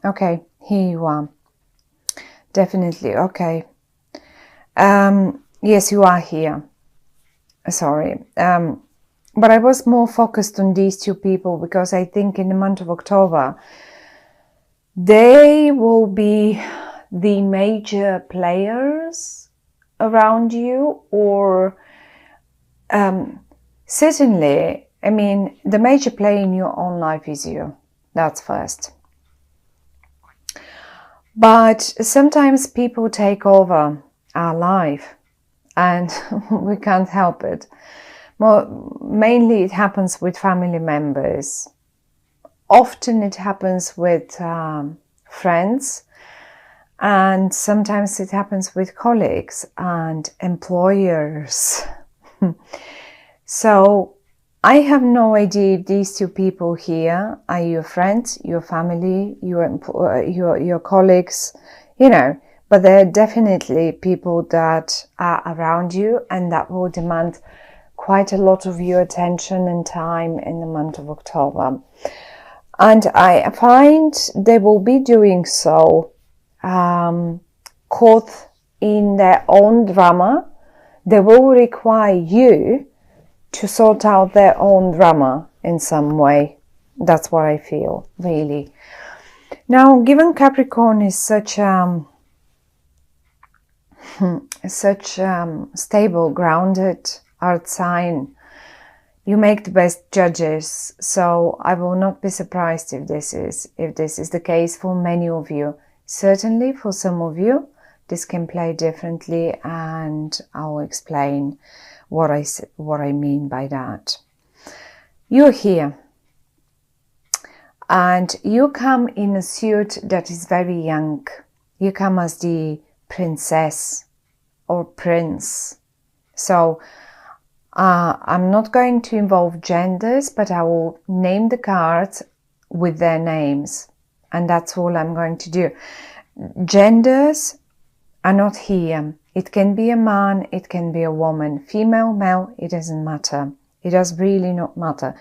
Okay, here you are. Definitely, okay. Yes, you are here. Sorry. But I was more focused on these two people because I think in the month of October, they will be the major players around you, or certainly, I mean, the major player in your own life is you. That's first. But sometimes people take over our life and we can't help it. Mainly it happens with family members. Often it happens with friends, and sometimes it happens with colleagues and employers. So I have no idea if these two people here are your friends, your family, your colleagues, you know, but they're definitely people that are around you and that will demand quite a lot of your attention and time in the month of October. And I find they will be doing so caught in their own drama. They will require you to sort out their own drama in some way. That's what I feel, really. Now, given Capricorn is such stable, grounded earth sign, you make the best judges. So I will not be surprised if this is the case for many of you. Certainly for some of you, this can play differently, and I'll explain what I mean by that. You're here and you come in a suit that is very young. You come as the princess or prince. So I'm not going to involve genders, but I will name the cards with their names, and that's all I'm going to do. Genders are not here. It can be a man, it can be a woman, female, male, it doesn't matter. It does really not matter.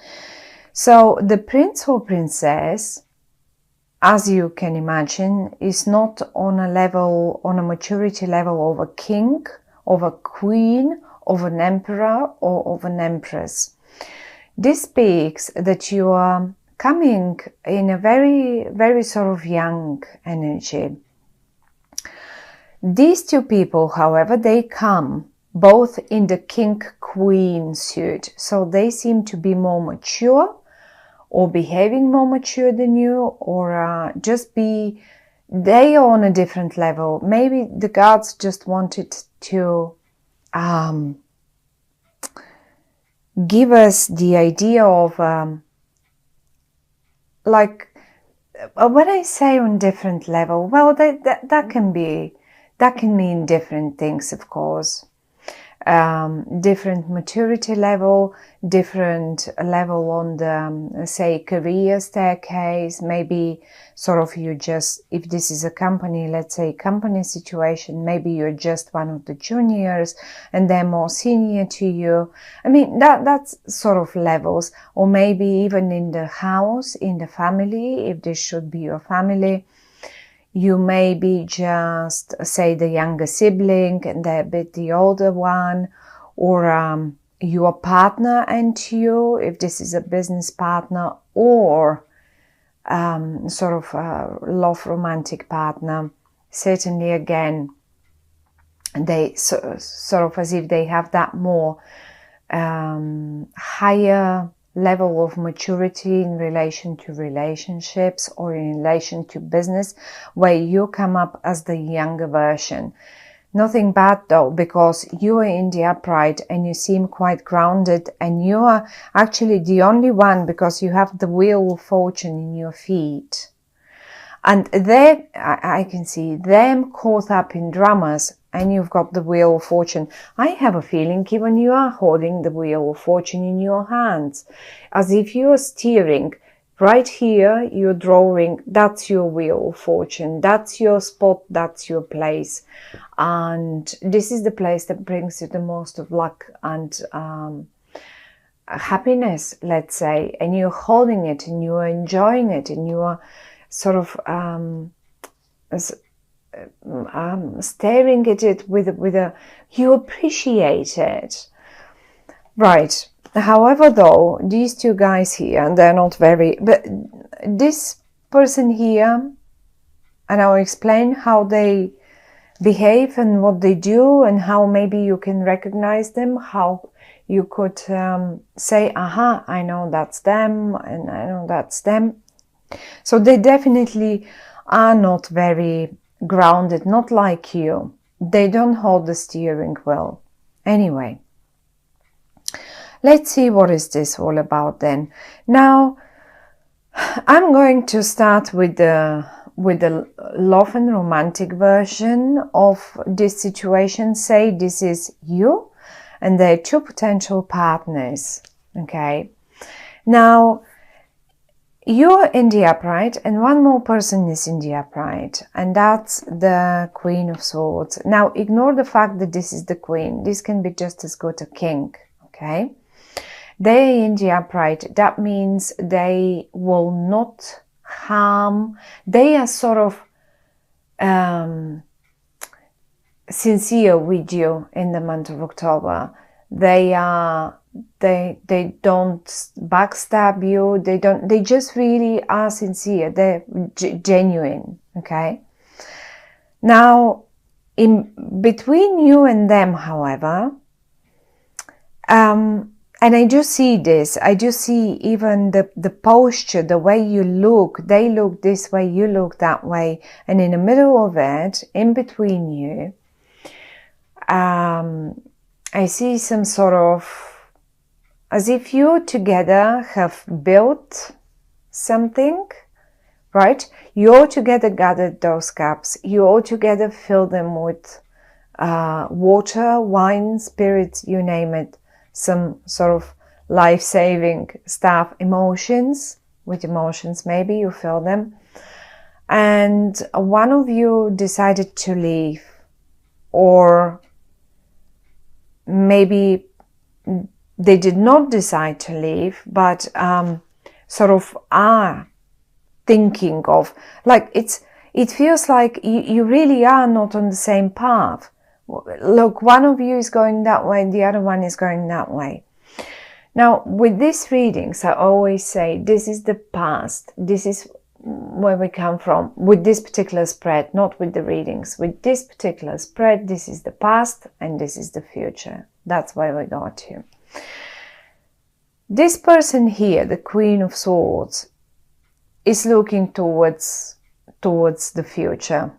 So the prince or princess, as you can imagine, is not on a maturity level of a king, of a queen, of an emperor, or of an empress. This speaks that you are coming in a very, very sort of young energy. These two people, however, they come both in the king-queen suit, so they seem to be more mature, or behaving more mature than you, or they are on a different level. Maybe the gods just wanted to give us the idea of when I say on different level, well, that can mean different things, of course. Different maturity level, different level on the, say, career staircase. Maybe sort of if this is a company, let's say company situation, maybe you're just one of the juniors and they're more senior to you. I mean, that's sort of levels. Or maybe even in the house, in the family, if this should be your family. You may be just, say, the younger sibling and they're a bit the older one, or your partner and you, if this is a business partner, or sort of a love romantic partner. Certainly, again, they sort of as if they have that more higher level of maturity in relation to relationships or in relation to business, where you come up as the younger version. Nothing bad though, because you are in the upright and you seem quite grounded, and you are actually the only one because you have the wheel of fortune in your feet. And there I can see them caught up in dramas, and you've got the wheel of fortune. I have a feeling even you are holding the wheel of fortune in your hands, as if you are steering. Right here, you're drawing, that's your wheel of fortune, that's your spot, that's your place. And this is the place that brings you the most of luck and happiness, let's say. And you're holding it and you're enjoying it and you are sort of staring at it with a, you appreciate it. Right. However, though, these two guys here, and they're not very, but this person here, and I'll explain how they behave and what they do and how maybe you can recognize them, how you could say, aha, I know that's them and I know that's them. So they definitely are not very grounded, not like you. They don't hold the steering wheel. Anyway, let's see what is this all about then. Now, I'm going to start with the love and romantic version of this situation. Say this is you and there are two potential partners. Okay. Now, you're in the upright and one more person is in the upright, and that's the Queen of Swords. Now, ignore the fact that this is the Queen. This can be just as good a king. Okay. They're in the upright. That means they will not harm. They are sort of sincere with you in the month of October. They don't backstab you. They just really are sincere. They're genuine. Okay. Now, in between you and them, however, and I do see this. I do see even the posture, the way you look. They look this way, you look that way. And in the middle of it, in between you, I see some sort of, as if you together have built something, right? You all together gathered those cups. You all together filled them with water, wine, spirits, you name it. Some sort of life-saving stuff, emotions, with emotions maybe you feel them. And one of you decided to leave, or maybe they did not decide to leave, but sort of are thinking of, like it feels like you really are not on the same path. Look, one of you is going that way, the other one is going that way. Now, with these readings, I always say, this is the past. This is where we come from. With this particular spread, not with the readings. With this particular spread, this is the past and this is the future. That's where we got to. This person here, the Queen of Swords, is looking towards the future.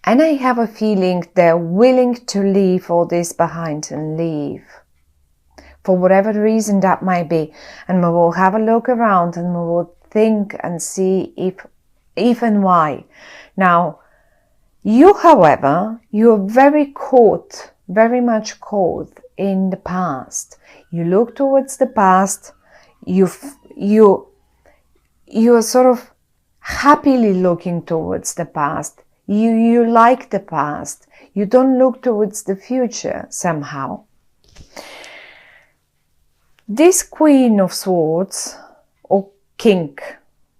And I have a feeling they're willing to leave all this behind and leave. For whatever reason that might be. And we will have a look around and we will think and see if and why. Now, you, however, you are very much caught in the past. You look towards the past. You are sort of happily looking towards the past. You like the past. You don't look towards the future somehow. This Queen of Swords, or King,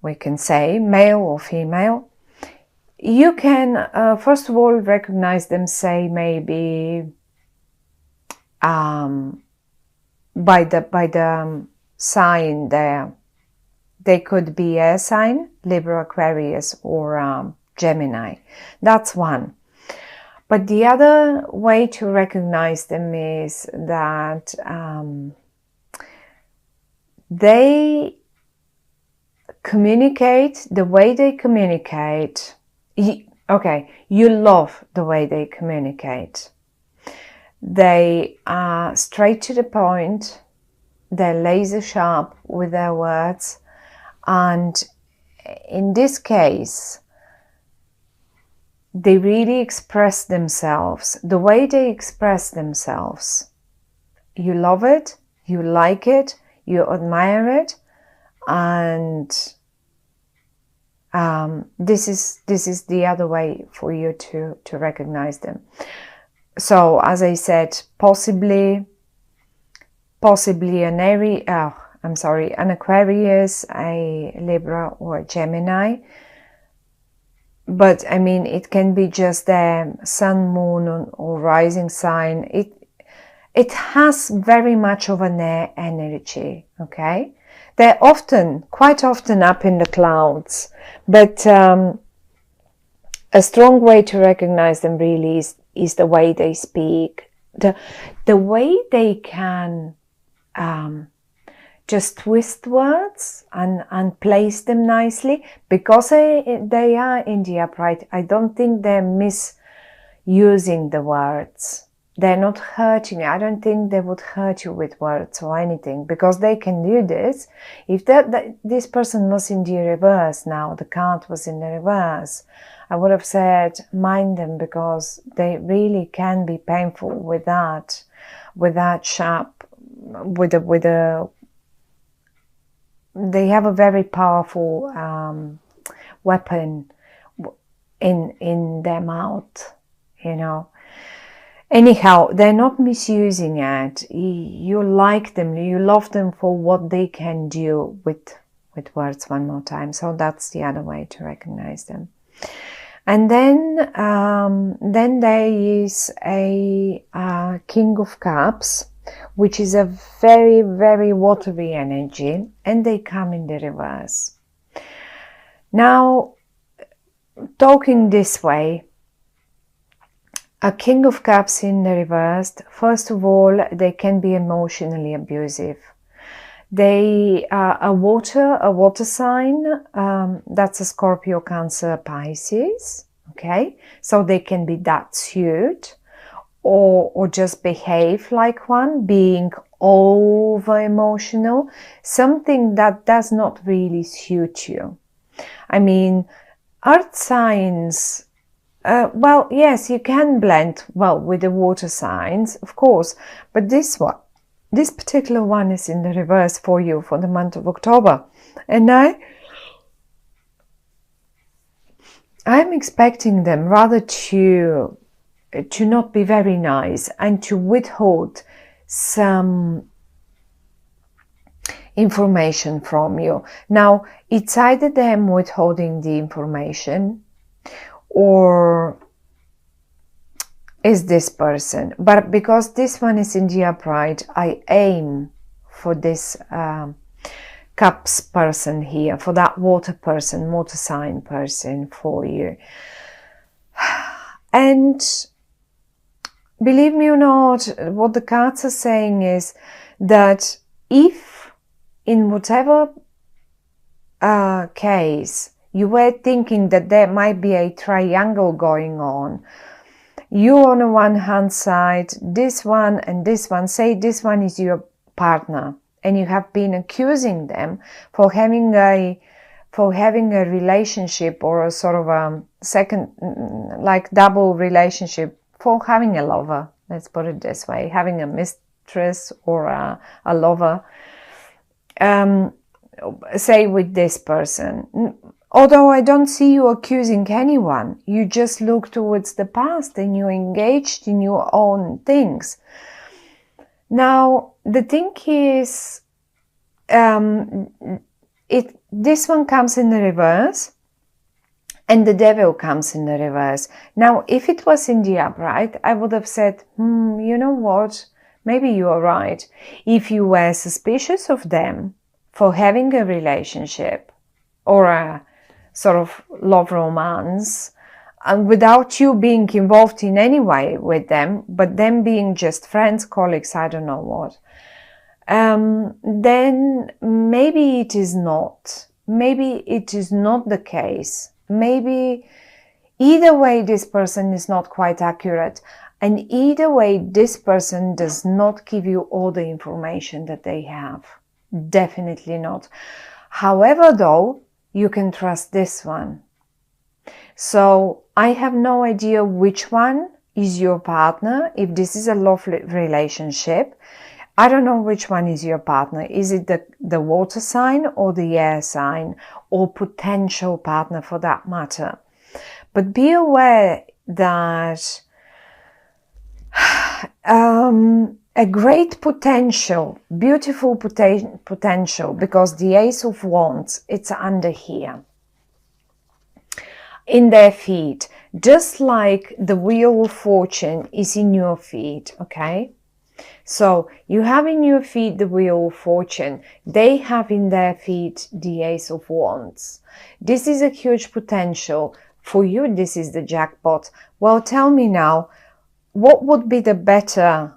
we can say, male or female, you can first of all recognize them, say maybe by the sign there. They could be air sign, Libra, Aquarius, or Gemini. That's one. But the other way to recognize them is that they communicate the way they communicate. Okay, you love the way they communicate. They are straight to the point. They're laser sharp with their words. And in this case, they really express themselves. The way they express themselves, you love it, you like it, you admire it, and this is the other way for you to recognize them. So, as I said, possibly an an Aquarius, a Libra, or a Gemini. But I mean, it can be just a sun, moon, or rising sign. It has very much of an air energy, okay? They're quite often up in the clouds, but a strong way to recognize them really is the way they speak, the way they can just twist words and place them nicely, because they are in the upright. I don't think they're misusing the words. They're not hurting you. I don't think they would hurt you with words or anything, because they can do this. If this person was in the reverse now, the card was in the reverse, I would have said mind them, because they really can be painful with that sharp, they have a very powerful weapon in their mouth, you know. Anyhow, they're not misusing it. You like them, you love them for what they can do with words. One more time. So that's the other way to recognize them. And then there is a King of Cups, which is a very, very watery energy, and they come in the reverse. Now, talking this way, a King of Cups in the reverse, first of all, they can be emotionally abusive. They are a water sign, that's a Scorpio, Cancer, Pisces, okay? So they can be that suit, or just behave like one, being over emotional, something that does not really suit you. I mean, earth signs, well, yes, you can blend well with the water signs, of course, but this particular one is in the reverse for you for the month of October. And I'm expecting them rather to not be very nice and to withhold some information from you. Now, it's either them withholding the information, or is this person. But because this one is in the upright, I aim for this Cups person here, for that water person, water sign person for you. And believe me or not, what the cards are saying is that if in whatever case you were thinking that there might be a triangle going on, you on the one hand side, this one and this one, say this one is your partner, and you have been accusing them for having a relationship, or a sort of a second, like double relationship, for having a lover, let's put it this way, having a mistress or a lover, say with this person. Although I don't see you accusing anyone, you just look towards the past and you're engaged in your own things. Now, the thing is, this one comes in the reverse, and the Devil comes in the reverse. Now, if it was in the upright, I would have said, you know what, maybe you are right. If you were suspicious of them for having a relationship or a sort of love romance, and without you being involved in any way with them, but them being just friends, colleagues, I don't know what, then maybe it is not. Maybe it is not the case. Maybe either way this person is not quite accurate, and either way this person does not give you all the information that they have. Definitely not. However, though, you can trust this one. So I have no idea which one is your partner. If this is a love relationship, I don't know which one is your partner. Is it the water sign or the air sign, or potential partner for that matter? But be aware that a great potential, beautiful potential, because the Ace of Wands, it's under here in their feet, just like the Wheel of Fortune is in your feet, okay? So you have in your feet the Wheel of Fortune, they have in their feet the Ace of Wands. This is a huge potential. For you, this is the jackpot. Well, tell me now, what would be the better?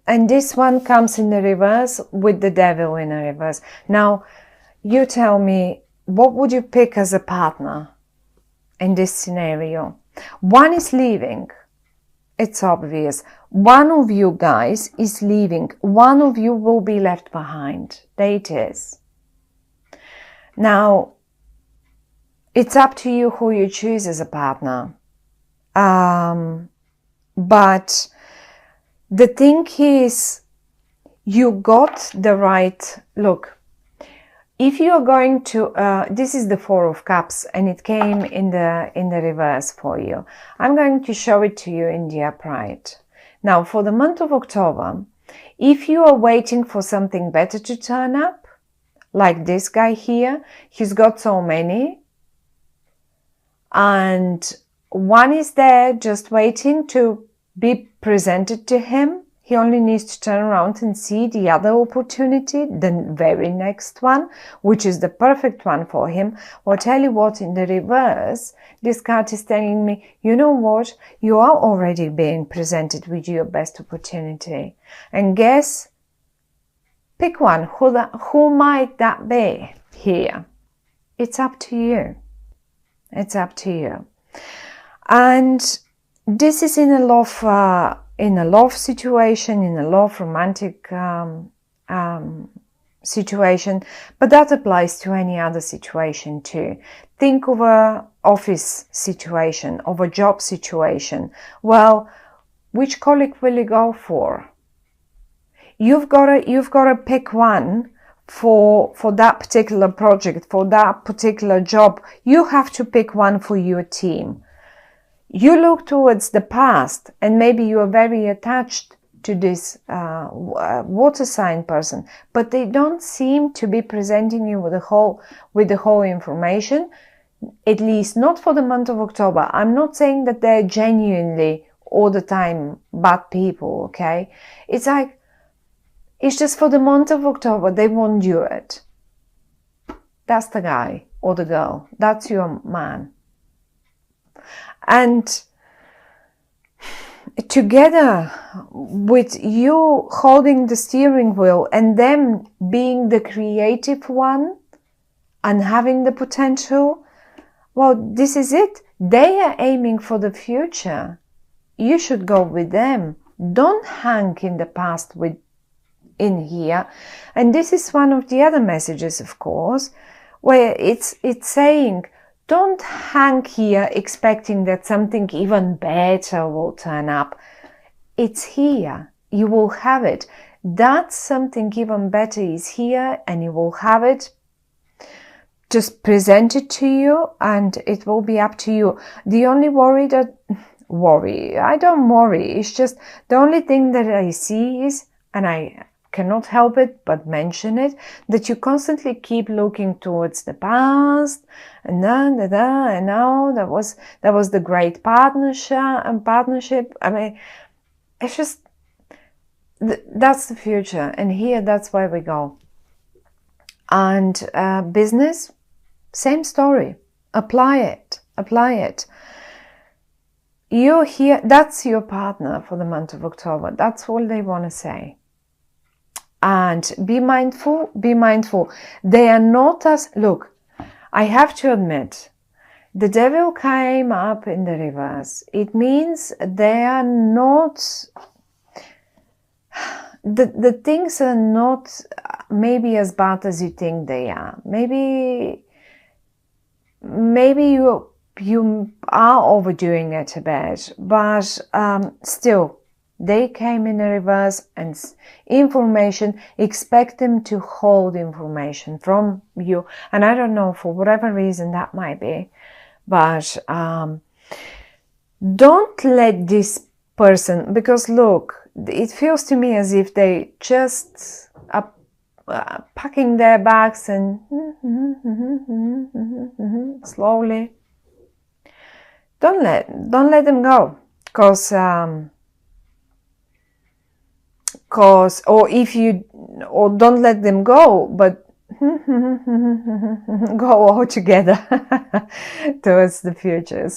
And this one comes in the reverse with the Devil in the reverse. Now, you tell me, what would you pick as a partner in this scenario? One is leaving. It's obvious. One of you guys is leaving. One of you will be left behind. There it is. Now, it's up to you who you choose as a partner. But the thing is, you got the right look. If you are going to, this is the Four of Cups, and it came in the reverse for you. I'm going to show it to you in the upright. Now, for the month of October, if you are waiting for something better to turn up, like this guy here, he's got so many, and one is there just waiting to be presented to him. He only needs to turn around and see the other opportunity, the very next one, which is the perfect one for him. Well, tell you what, in the reverse, this card is telling me, you know what, you are already being presented with your best opportunity. And guess, pick one. Who might that be here? It's up to you. It's up to you. And this is in a love situation, in a love romantic situation, but that applies to any other situation too. Think of a office situation, of a job situation. Well, which colleague will you go for? You've got to pick one for that particular project, for that particular job. You have to pick one for your team. You look towards the past, and maybe you are very attached to this water sign person, but they don't seem to be presenting you with the whole information, at least not for the month of October. I'm not saying that they're genuinely all the time bad people, okay? It's like, it's just for the month of October, they won't do it. That's the guy or the girl. That's your man. And together with you holding the steering wheel and them being the creative one and having the potential, well, this is it. They are aiming for the future. You should go with them. Don't hang in the past in here. And this is one of the other messages, of course, where it's saying, don't hang here expecting that something even better will turn up. It's here. You will have it. That something even better is here, and you will have it. Just present it to you, and it will be up to you. The only I don't worry. It's just the only thing that I see is, and I cannot help it but mention it, that you constantly keep looking towards the past, and now that was the great partnership. I mean, it's just that's the future, and here that's where we go. And business, same story. Apply it. You're here. That's your partner for the month of October. That's all they want to say. And be mindful. They are not as, look, I have to admit, the devil came up in the reverse. It means they are not, the things are not maybe as bad as you think they are. Maybe you are overdoing it a bit, but still, they came in a reverse, and information, expect them to hold information from you. And I don't know, for whatever reason that might be, but don't let this person, because look, it feels to me as if they just are packing their bags and slowly. Don't let them go, cause or don't let them go, but go all together towards the future.